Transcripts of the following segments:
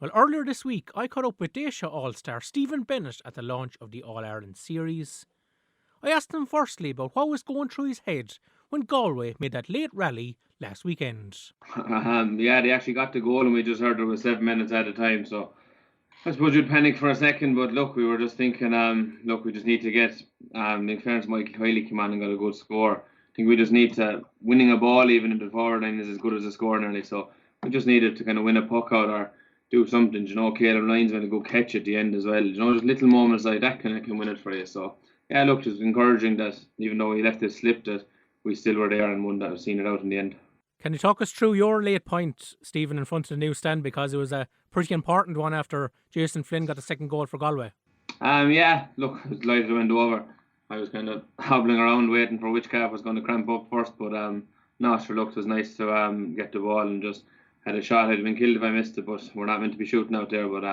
Well, earlier this week, I caught up with Déise All-Star Stephen Bennett at the launch of the All-Ireland Series. I asked him firstly about what was going through his head when Galway made that late rally last weekend. Yeah, they actually got the goal and we just heard there was 7 minutes at a time, so I suppose you'd panic for a second, but look, we were just thinking, we just need to get, in fairness, Michael Kiley came on and got a good score. I think we just need to, winning a ball even in the forward line is as good as a score nearly, so we just needed to kind of win a puck out or do something, Caleb Lyons going to go catch at the end as well, just little moments like that can win it for you, so yeah, look, it was encouraging that even though he left it slip that we still were there and won that, seen it out in the end. Can you talk us through your late point, Stephen, in front of the new stand, because it was a pretty important one after Jason Flynn got the second goal for Galway? Yeah, look, I was delighted it went over. I was kind of hobbling around waiting for which calf was going to cramp up first, but no, sure, look, it was nice to get the ball and just had a shot. I'd have been killed if I missed it, but we're not meant to be shooting out there. But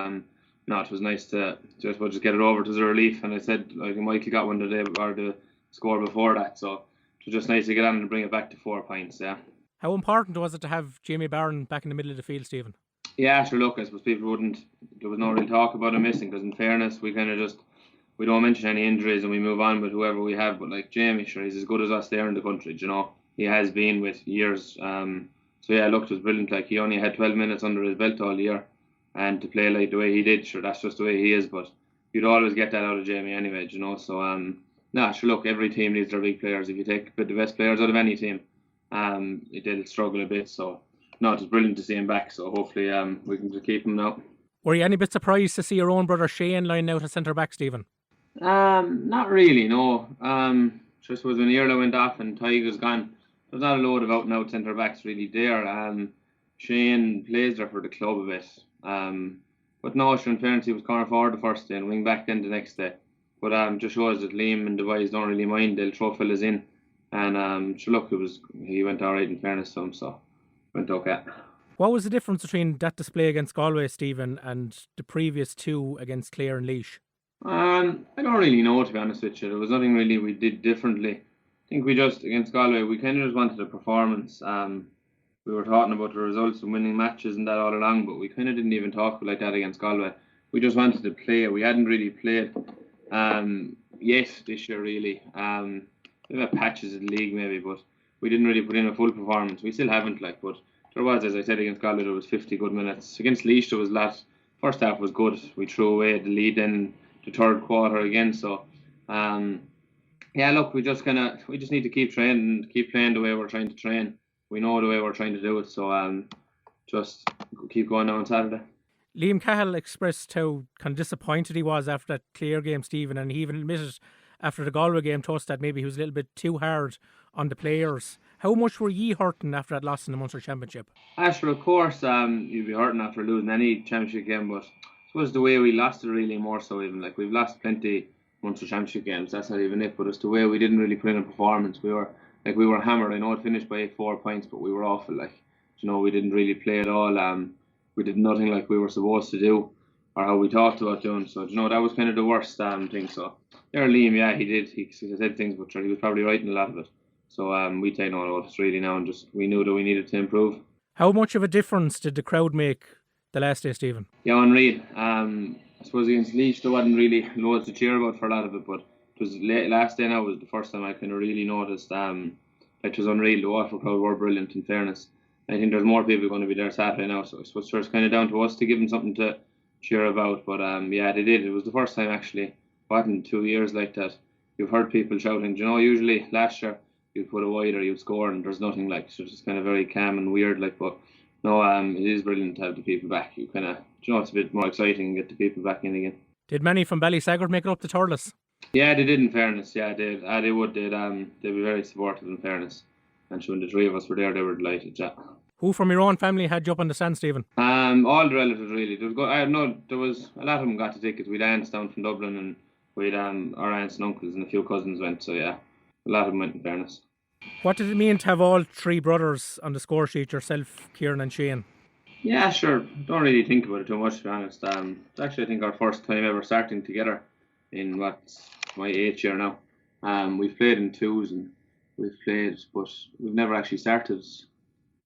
no, it was nice to just get it over. It was a relief, and I said like Michael got one today or the score before that, so it was just nice to get on and bring it back to 4 points. Yeah. How important was it to have Jamie Barron back in the middle of the field, Stephen? Yeah, sure. Look, I suppose people wouldn't. There was no real talk about him missing because, in fairness, we kind of just we don't mention any injuries and we move on with whoever we have. But like Jamie, sure, he's as good as us there in the country. He has been with years. So yeah, look, it was brilliant. Like he only had 12 minutes under his belt all year, and to play like the way he did, sure, that's just the way he is. But you'd always get that out of Jamie anyway, So sure. Look, every team needs their big players. If you take the best players out of any team, they'll struggle a bit. So no, it was brilliant to see him back. So hopefully, we can just keep him now. Were you any bit surprised to see your own brother Shane lying out at centre back, Stephen? Not really, no. Just was when Irla went off and Tyga's gone. There's not a load of out and out centre backs really there. Shane plays there for the club a bit. But no, sure, in fairness, he was corner forward the first day and wing back then the next day. But just shows that Liam and the boys don't really mind. They'll throw fellas in. And sure, look, he went all right in fairness to him, so went okay. What was the difference between that display against Galway, Stephen, and the previous two against Clare and Laois? I don't really know, to be honest with you. There was nothing really we did differently. I think we just, against Galway, we kind of just wanted a performance. We were talking about the results and winning matches and that all along, but we kind of didn't even talk like that against Galway. We just wanted to play. We hadn't really played yet this year, really. We have patches in the league maybe, but we didn't really put in a full performance. We still haven't, but there was, as I said, against Galway, there was 50 good minutes. Against Laois, there was a lot. First half was good. We threw away the lead in the third quarter again. So, look, we just need to keep training, keep playing the way we're trying to train. We know the way we're trying to do it. So, just keep going now on Saturday. Liam Cahill expressed how kind of disappointed he was after that Clare game, Stephen, and he even admitted after the Galway game to us that maybe he was a little bit too hard on the players. How much were ye hurting after that loss in the Munster Championship? Sure, of course, you'd be hurting after losing any championship game, but I suppose the way we lost it really more so even. We've lost plenty Munster Championship games, that's not even it, but it's the way we didn't really put in a performance. We were hammered. I know it finished by 4 points, but we were awful. We didn't really play at all. We did nothing like we were supposed to do or how we talked about doing. So, that was kind of the worst thing. So, there, Liam, yeah, he did. He said things, but he was probably right in a lot of it. So, we take no notice really now, and just we knew that we needed to improve. How much of a difference did the crowd make the last day, Stephen? Yeah, unreal. I suppose against Laois there wasn't really loads to cheer about for a lot of it, but it was last day now was the first time I kind of really noticed. It was unreal. The Waterford crowd were brilliant, in fairness. I think there's more people going to be there Saturday now, so I suppose it's kind of down to us to give them something to cheer about. But yeah, they did. It was the first time actually, in 2 years like that, you've heard people shouting. Usually last year you'd put a wide or you'd score and there's nothing so it's just kind of very calm and weird but no, it is brilliant to have the people back. You kind of, it's a bit more exciting and get the people back in again. Did many from Ballysaggart make it up to Thurles? Yeah, they did, in fairness. Yeah, they did. They would. They'd be very supportive, in fairness. And when the three of us were there, they were delighted. Yeah. Who from your own family had you up on the stand, Stephen? All the relatives really. There was a lot of them got the tickets. We'd aunts down from Dublin, and we'd our aunts and uncles and a few cousins went. So yeah, a lot of them went, in fairness. What did it mean to have all three brothers on the score sheet, yourself, Kieran and Shane? Yeah, sure. Don't really think about it too much, to be honest. It's actually, I think, our first time ever starting together in what's my 8th year now. We've played in twos and but we've never actually started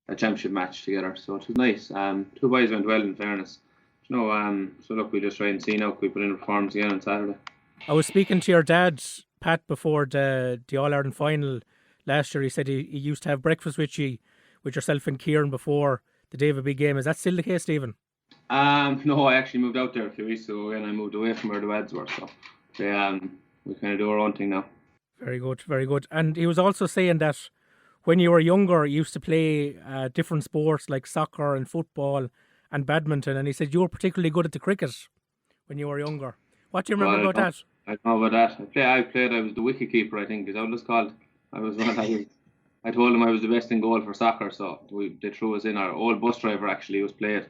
a championship match together, so it was nice. 2 boys went well, in fairness. No, so look, we just try and see now if we put in a performance again on Saturday. I was speaking to your dad, Pat, before the All-Ireland final last year. He said he used to have breakfast with yourself and Kieran before the day of a big game. Is that still the case, Stephen? No, I actually moved out there a few weeks ago and I moved away from where the lads were, so we kind of do our own thing now. Very good, very good. And he was also saying that when you were younger, you used to play different sports like soccer and football and badminton, and he said you were particularly good at the cricket when you were younger. What do you remember about that? I don't know about that. I was the wicket keeper, I think, is that what it's called? I told him I was the best in goal for soccer, so they threw us in. Our old bus driver actually was played.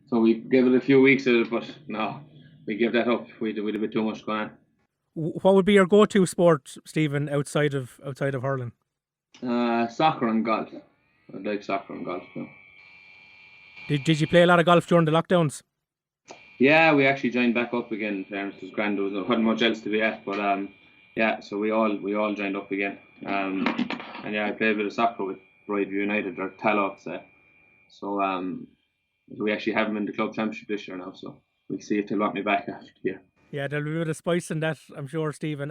So we gave it a few weeks of it, but no, we gave that up. We had a bit too much going on. What would be your go-to sport, Stephen, outside of hurling? Soccer and golf. I like soccer and golf. Yeah. Did you play a lot of golf during the lockdowns? Yeah, we actually joined back up again. In fairness, it was grand. There wasn't much else to be at, but yeah. So we all joined up again. And yeah, I played a bit of soccer with Broadview United or Tallow, say. So we actually have them in the club championship this year now. So we'll see if they'll want me back after the year. Yeah, there'll be a bit of spice in that, I'm sure, Stephen.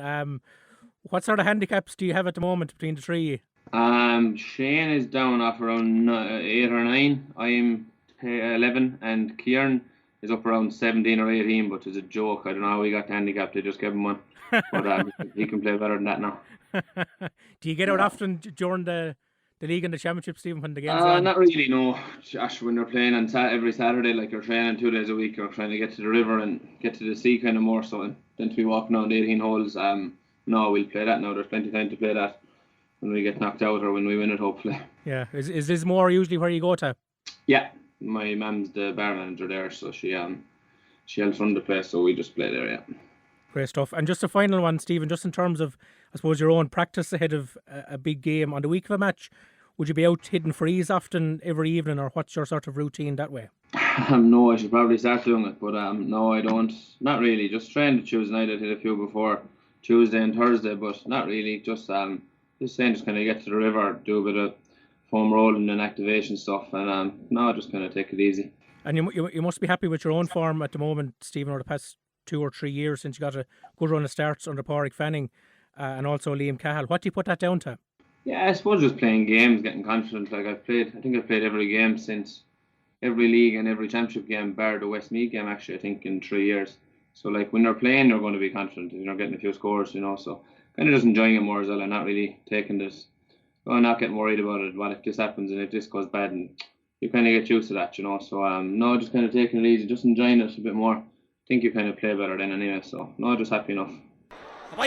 What sort of handicaps do you have at the moment between the three? Shane is down off around 8 or 9. I'm 11, and Kieran is up around 17 or 18, but it's a joke. I don't know how he got the handicap. They just gave him one. But he can play better than that now. Do you get out often during the league and the championship, Stephen, when the game's on? Not really, no. Josh, when they're playing on every Saturday, like you're training 2 days a week, you're trying to get to the river and get to the sea kind of more so than to be walking around 18 holes. No, we'll play that now. There's plenty of time to play that when we get knocked out or when we win it, hopefully. Yeah. Is this more usually where you go to? Yeah. My mum's the bar manager there, so she helps run the place, so we just play there, yeah. Great stuff. And just a final one, Stephen, just in terms of, I suppose, your own practice ahead of a big game on the week of a match, would you be out hitting frees often every evening, or what's your sort of routine that way? No, I should probably start doing it, but no, I don't. Not really. Just train the Tuesday night. I hit a few before Tuesday and Thursday, but not really. Just kind of get to the river, do a bit of foam rolling and activation stuff, and no, just kind of take it easy. And you must be happy with your own form at the moment, Stephen, over the past 2 or 3 years since you got a good run of starts under Pádraig Fanning and also Liam Cahill. What do you put that down to? Yeah, I suppose just playing games, getting confident. Like I think I've played every game since every league and every championship game, bar the Westmeath game actually, I think in 3 years. So like when you're playing, you're going to be confident. You're getting a few scores, so kind of just enjoying it more as well and not really taking this. Not getting worried about it. What if this happens and if this goes bad, and you kind of get used to that, So no, just kind of taking it easy, just enjoying it a bit more. I think you kind of play better then anyway. So no, just happy enough.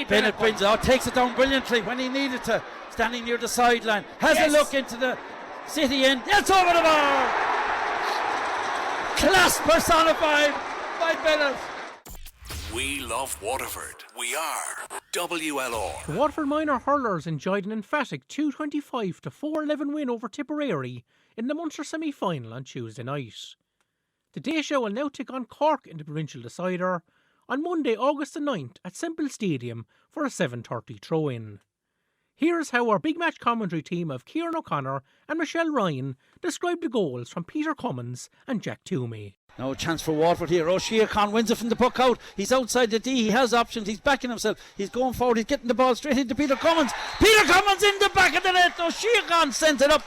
Bennett brings it out, takes it down brilliantly when he needed to, standing near the sideline. Has a look into the city end. It's over the bar. Class personified by Bennett. We love Waterford. We are WLR. The Waterford minor hurlers enjoyed an emphatic 225 to 411 win over Tipperary in the Munster semi-final on Tuesday night. The Déise will now take on Cork in the provincial decider on Monday, August the 9th at Semple Stadium for a 7:30 throw-in. Here's how our big match commentary team of Kieran O'Connor and Michelle Ryan described the goals from Peter Cummins and Jack Toomey. No chance for Waterford here. O'Shea wins it from the puck out. He's outside the D. He has options. He's backing himself. He's going forward. He's getting the ball straight into Peter Cummins. Peter Cummins in the back of the net. O'Shea sent it up.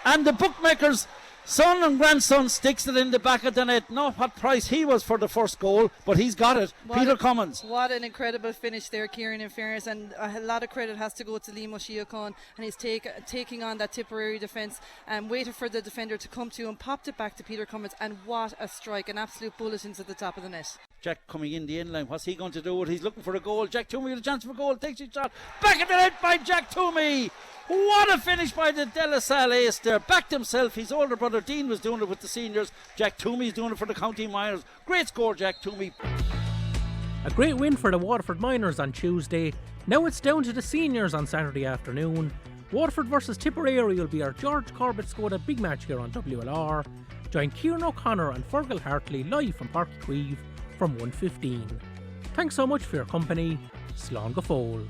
And the bookmakers, son and grandson, sticks it in the back of the net. Not what price he was for the first goal, but he's got it. Peter Cummins. What an incredible finish there, Kieran, in fairness, and a lot of credit has to go to Liam O'Shea, and he's taking on that Tipperary defence and waited for the defender to come to and popped it back to Peter Cummins, and what a strike, an absolute bullet into the top of the net. Jack coming in the end line. What's he going to do? He's looking for a goal. Jack Toomey with a chance for a goal. Takes his shot. Back of the net by Jack Toomey. What a finish by the De La Salle ace there. Backed himself. His older brother Dean was doing it with the seniors. Jack Toomey's doing it for the county minors. Great score, Jack Toomey. A great win for the Waterford minors on Tuesday. Now it's down to the seniors on Saturday afternoon. Waterford versus Tipperary will be our George Corbett Skoda big match here on WLR. Join Kieran O'Connor and Fergal Hartley live from Páirc Uí Chaoimh from 1:15. Thanks so much for your company. Slán go fóill.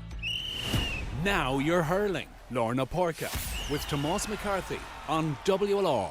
Now you're hurling. Lorna Porca with Tomás McCarthy on WLR.